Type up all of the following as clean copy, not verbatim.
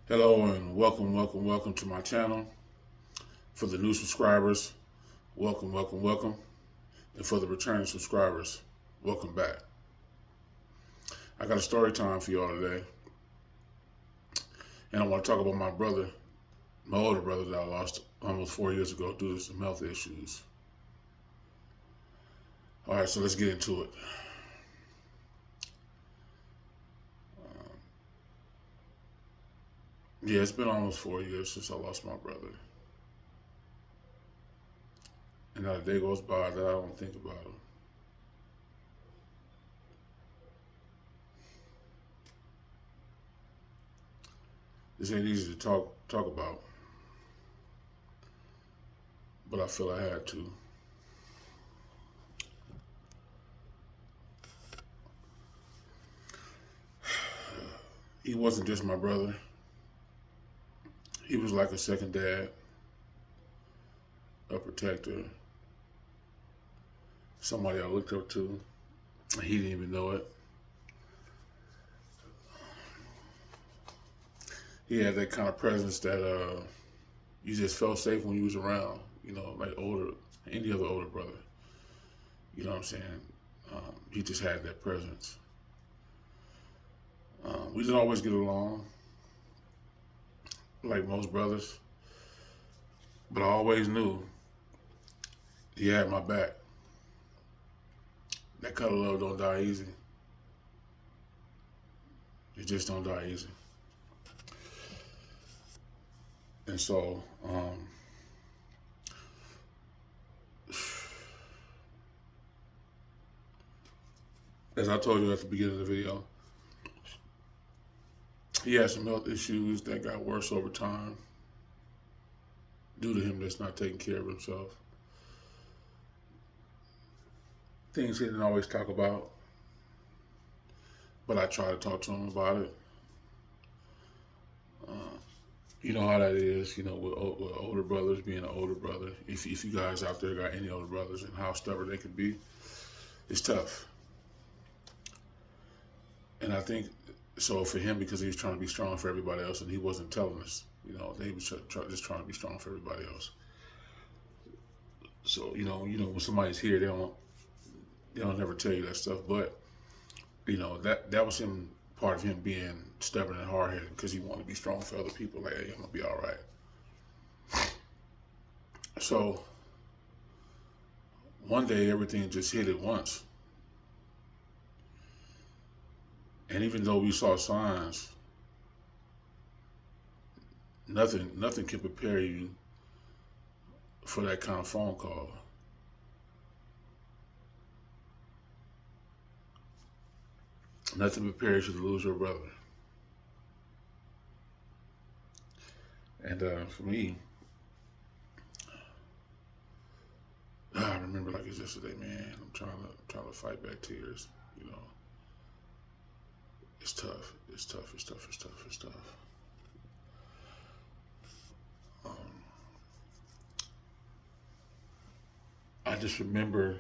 Hello and welcome to my channel. For the new subscribers, welcome. And for the returning subscribers, welcome back. I got a story time for y'all today. And I want to talk about my brother, my older brother that I lost almost 4 years ago due to some health issues. All right, so let's get into it. Yeah, it's been almost 4 years since I lost my brother. And not a day goes by that I don't think about him. This ain't easy to talk about, but I feel I had to. He wasn't just my brother. He was like a second dad, a protector, somebody I looked up to. He didn't even know it. He had that kind of presence that you just felt safe when he was around. Like any other older brother. You know what I'm saying? He just had that presence. We didn't always get along, like most brothers, but I always knew he had my back. That kind of love don't die easy. It just don't die easy. And so, as I told you at the beginning of the video, he had some health issues that got worse over time due to him just not taking care of himself. Things he didn't always talk about, but I try to talk to him about it. You know how that is, with older brothers being an older brother. If you guys out there got any older brothers and how stubborn they can be, it's tough. And I think so for him, because he was trying to be strong for everybody else, and he wasn't telling us. That he was just trying to be strong for everybody else. So when somebody's here, they don't never tell you that stuff. But that was him, part of him being stubborn and hard headed, because he wanted to be strong for other people. Like, hey, I'm gonna be all right. So one day everything just hit at once, and even though we saw signs, nothing can prepare you for that kind of phone call. Nothing prepares you to lose your brother. And for me, I remember like it's yesterday, man. I'm trying to fight back tears. You know, it's tough. It's tough. Um, I just remember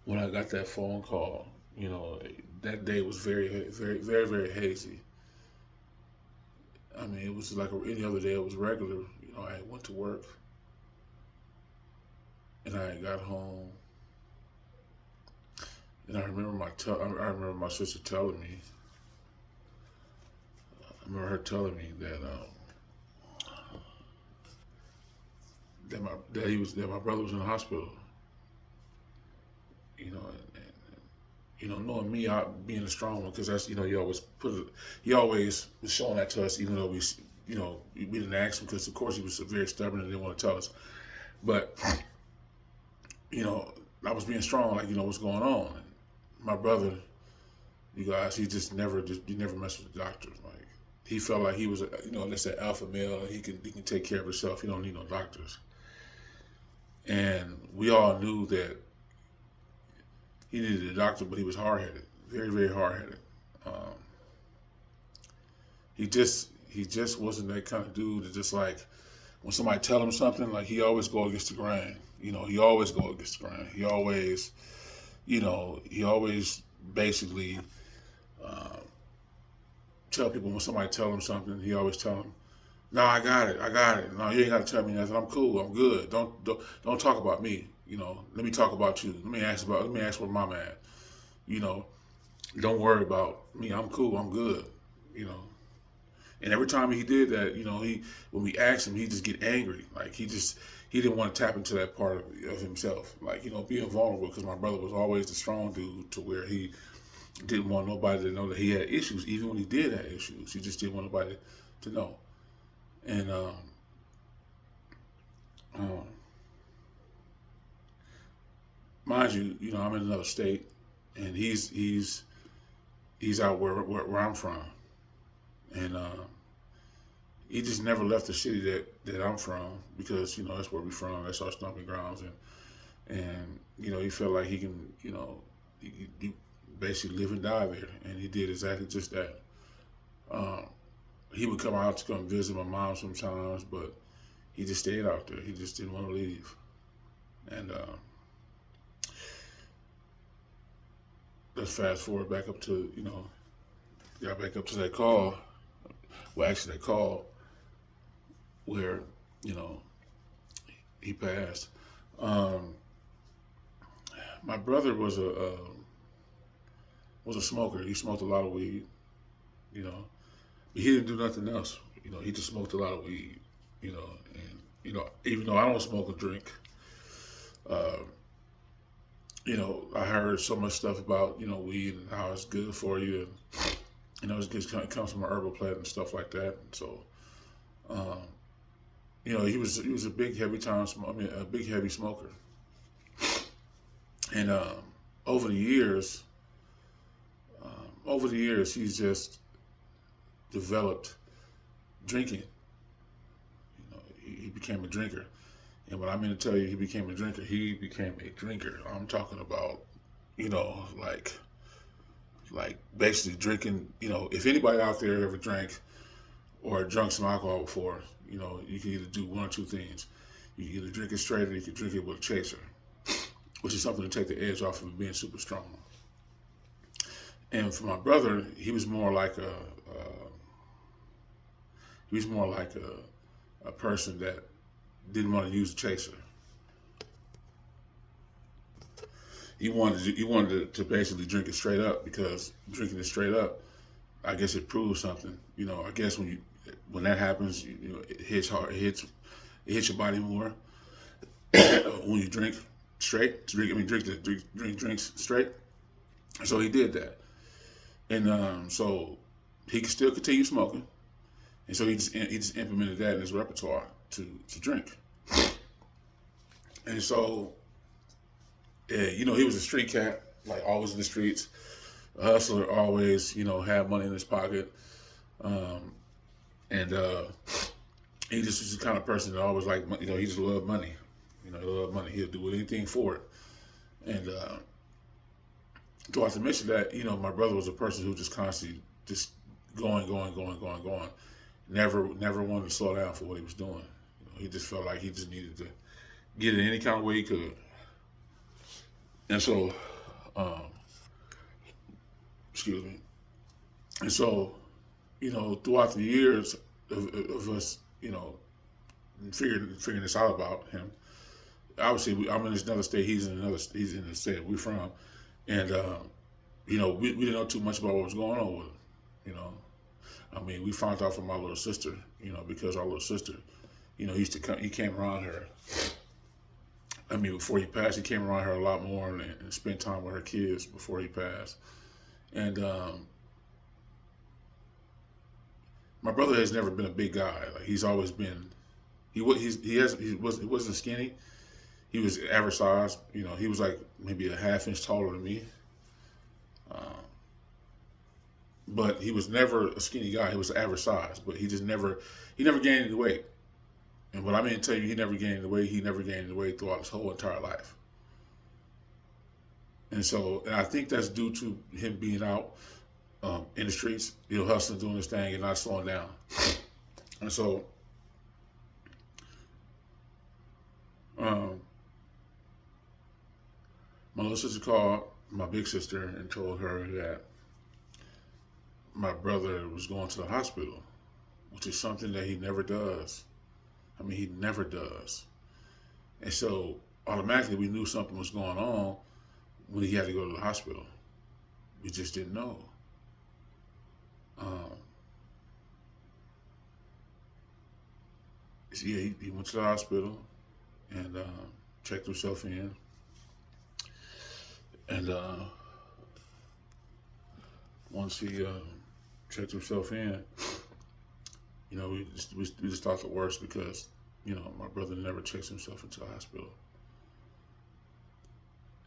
when I got that phone call. That day was very hazy. I mean, it was like any other day. It was regular. I went to work and I got home, and I remember my sister telling me. I remember her telling me that my brother was in the hospital. Knowing me, out being a strong one, because that's he always was showing that to us, even though we didn't ask him, because of course he was very stubborn and didn't want to tell us. But I was being strong, like what's going on. And my brother, you guys, he never messed with the doctors. Like, he felt like he was let's say alpha male, and he can take care of himself. He don't need no doctors. And we all knew that he needed a doctor, but he was hard headed, very hard headed. Um, he just wasn't that kind of dude that just, like, when somebody tell him something, like, he always go against the grain. He always go against the grain. He always basically uh, tell people when somebody tell him something, he always tell them, "No, I got it, I got it. No, you ain't got to tell me nothing. I'm cool. I'm good. Don't talk about me. Let me talk about you. Let me ask where mama at. You know, don't worry about me. I'm cool. I'm good. You know." And every time he did that, he when we asked him, he just get angry. Like he didn't want to tap into that part of himself. Like being vulnerable, because my brother was always the strong dude to where he didn't want nobody to know that he had issues, even when he did have issues. He just didn't want nobody to know. And um, mind you, I'm in another state, and he's out where I'm from, and he just never left the city that I'm from, because that's where we're from. That's our stomping grounds, and he felt like he can he basically live and die there, and he did exactly just that. Um, he would come out to come visit my mom sometimes, but he just stayed out there. He just didn't want to leave, and let's fast forward back up to got back up to that call. Well, actually, that call where you know he passed. Um, my brother was a smoker. He smoked a lot of weed, you know, but he didn't do nothing else. He just smoked a lot of weed, and even though I don't smoke or drink, uh, I heard so much stuff about weed and how it's good for you, and it comes from an herbal plant and stuff like that. And so, um, he was a big heavy a big heavy smoker, and over the years, he's just developed drinking. He became a drinker, and when I mean to tell you, he became a drinker. He became a drinker. I'm talking about, like basically drinking. If anybody out there ever drank or drunk some alcohol before, you can either do one or two things. You can either drink it straight, or you can drink it with a chaser, which is something to take the edge off of being super strong. And for my brother, he was more like a person that didn't want to use a chaser. He wanted to basically drink it straight up, because drinking it straight up, I guess it proves something. I guess when that happens, it hits hard. It hits your body more when you drink straight. Drink drinks straight. So he did that, and so he could still continue smoking, and so he just implemented that in his repertoire to drink, and so yeah, he was a street cat, like always in the streets, a hustler, always had money in his pocket, um, and he just was the kind of person that always liked money. He just loved money. He loved money. He'll do anything for it, and do I have to mention that my brother was a person who just constantly just going, never wanted to slow down for what he was doing. He just felt like he just needed to get it any kind of way he could. And so, um, excuse me. And so, throughout the years of us, figuring this out about him. Obviously, I'm in another state. He's in the state we're from, and we didn't know too much about what was going on with him. I mean, we found out from my little sister. Because our little sister, he used to come. He came around her. I mean, before he passed, he came around her a lot more and spent time with her kids before he passed. And my brother has never been a big guy. Like, he's always been. He wasn't skinny. He was average size. He was like maybe a half inch taller than me. Um, but he was never a skinny guy. He was average size, but he never gained any weight. And what I mean to tell you, he never gained any weight. He never gained any weight throughout his whole entire life. And I think that's due to him being out in the streets, hustling, doing his thing, and not slowing down. And so, um, my little sister called my big sister and told her that my brother was going to the hospital, which is something that he never does. I mean, he never does. And so automatically we knew something was going on when he had to go to the hospital. We just didn't know. Um, so yeah, he went to the hospital and checked himself in. And once he checked himself in, we just thought the worst because my brother never checks himself into the hospital.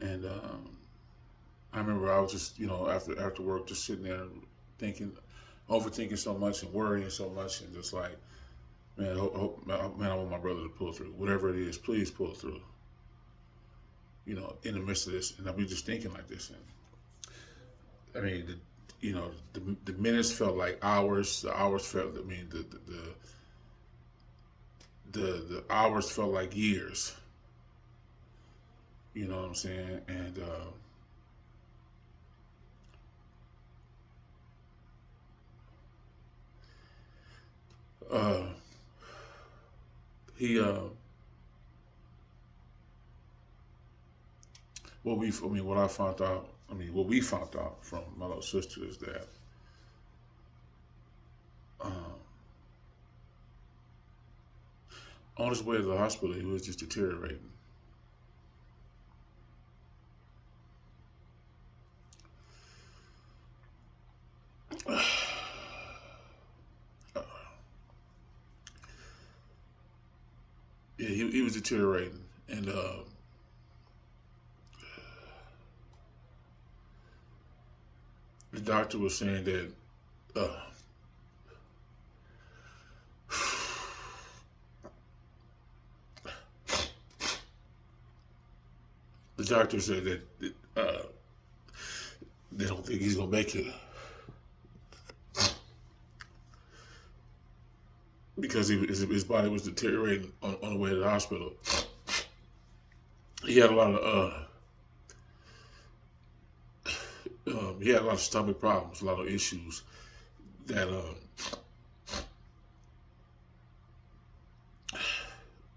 And I remember I was just after work just sitting there thinking, overthinking so much and worrying so much and just like, man, man, I want my brother to pull through. Whatever it is, please pull through. In the midst of this, and I'll be just thinking like this. And I mean, the minutes felt like hours. The hours felt. I mean, the hours felt like years. You know what I'm saying? And uh, he what we found out from my little sister is that um, on his way to the hospital, he was just deteriorating. Yeah, he was deteriorating, and the doctor was saying that uh, the doctor said that they don't think he's gonna make it because his body was deteriorating on the way to the hospital. He had a lot of he had a lot of stomach problems, a lot of issues that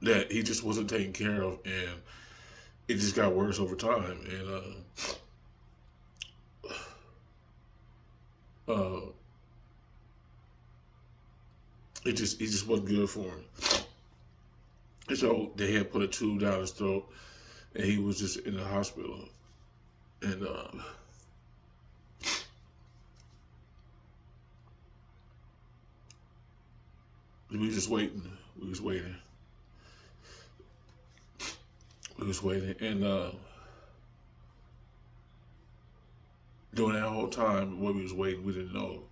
that he just wasn't taking care of, and it just got worse over time. And uh, it just wasn't good for him. And so they had put a tube down his throat, and he was just in the hospital. And we were just waiting. We was waiting. We was waiting, and during that whole time, while we was waiting, we didn't know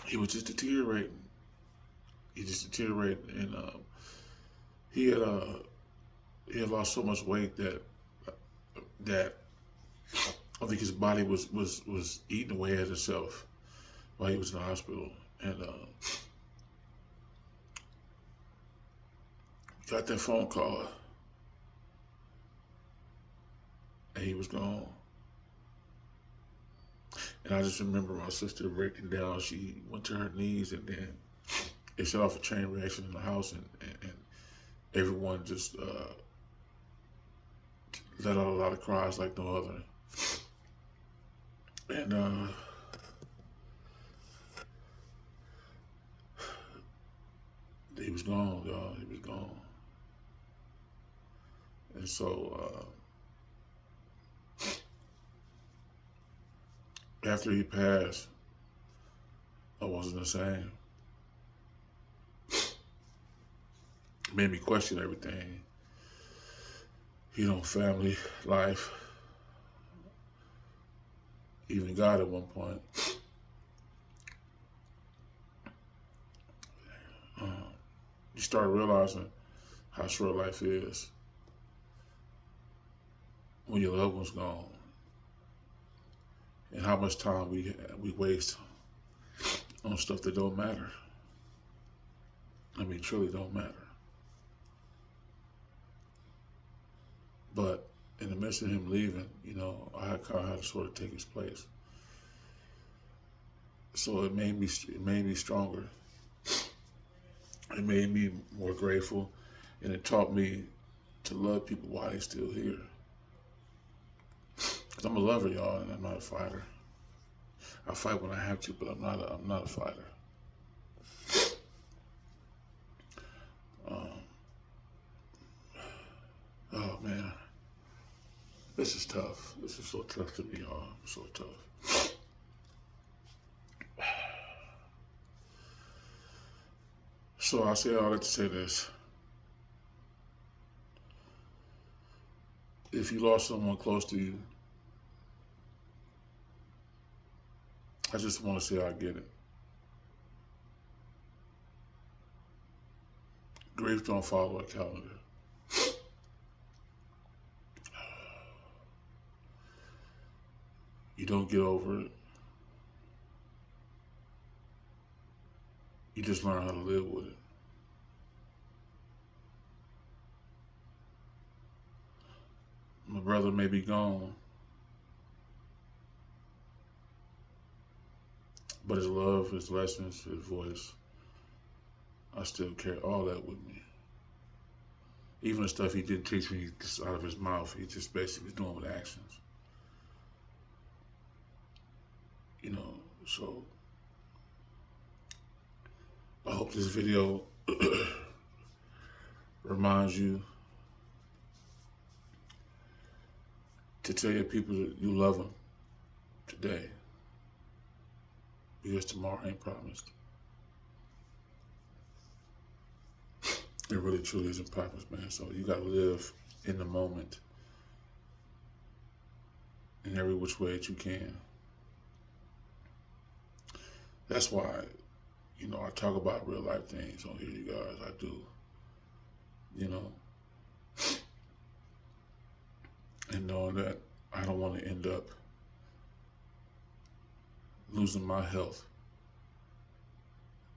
he was just deteriorating. He just deteriorated, and he had uh, he had lost so much weight that I think his body was eating away at itself while he was in the hospital, and got that phone call, and he was gone. And I just remember my sister breaking down. She went to her knees, and then it set off a chain reaction in the house, and everyone just let out a lot of cries like no other. And he was gone, y'all. He was gone. And so after he passed, I wasn't the same. It made me question everything. Family, life, even God at one point. Um, you start realizing how short life is when your loved one's gone, and how much time we waste on stuff that don't matter. I mean, truly don't matter. But in the midst of him leaving, I kind of had to sort of take his place. So it made me stronger. It made me more grateful, and it taught me to love people while they're still here. Cause I'm a lover, y'all, and I'm not a fighter. I fight when I have to, but I'm not a fighter. Um, oh man, this is tough. This is so tough to me, y'all. So tough. So I say all that to say this: if you lost someone close to you, I just want to say I get it. Grief don't follow a calendar. You don't get over it. You just learn how to live with it. My brother may be gone, but his love, his lessons, his voice, I still carry all that with me. Even the stuff he didn't teach me just out of his mouth, he just basically was doing with actions. You know, so I hope this video reminds you to tell your people that you love them today, because tomorrow ain't promised. It really truly isn't promised, man. So you gotta live in the moment in every which way that you can. That's why, I talk about real life things on here, you guys. I do, you know, and knowing that I don't want to end up losing my health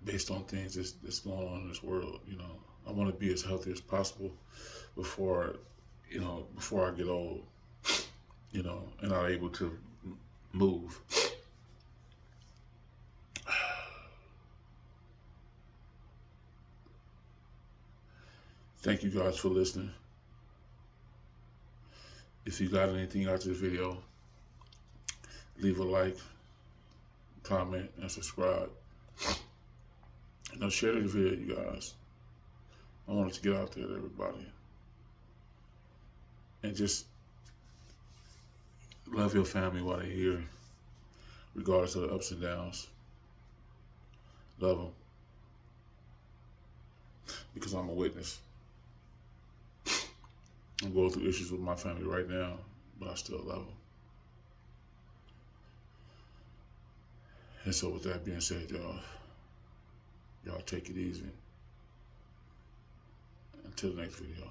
based on things that's going on in this world. I want to be as healthy as possible before I get old, and not able to move. Thank you guys for listening. If you got anything out of this video, leave a like, comment, and subscribe. Share this video, you guys. I want it to get out there to everybody. And just love your family while they're here, regardless of the ups and downs. Love them. Because I'm a witness. I'm going through issues with my family right now, but I still love them. And so with that being said, y'all take it easy. Until the next video.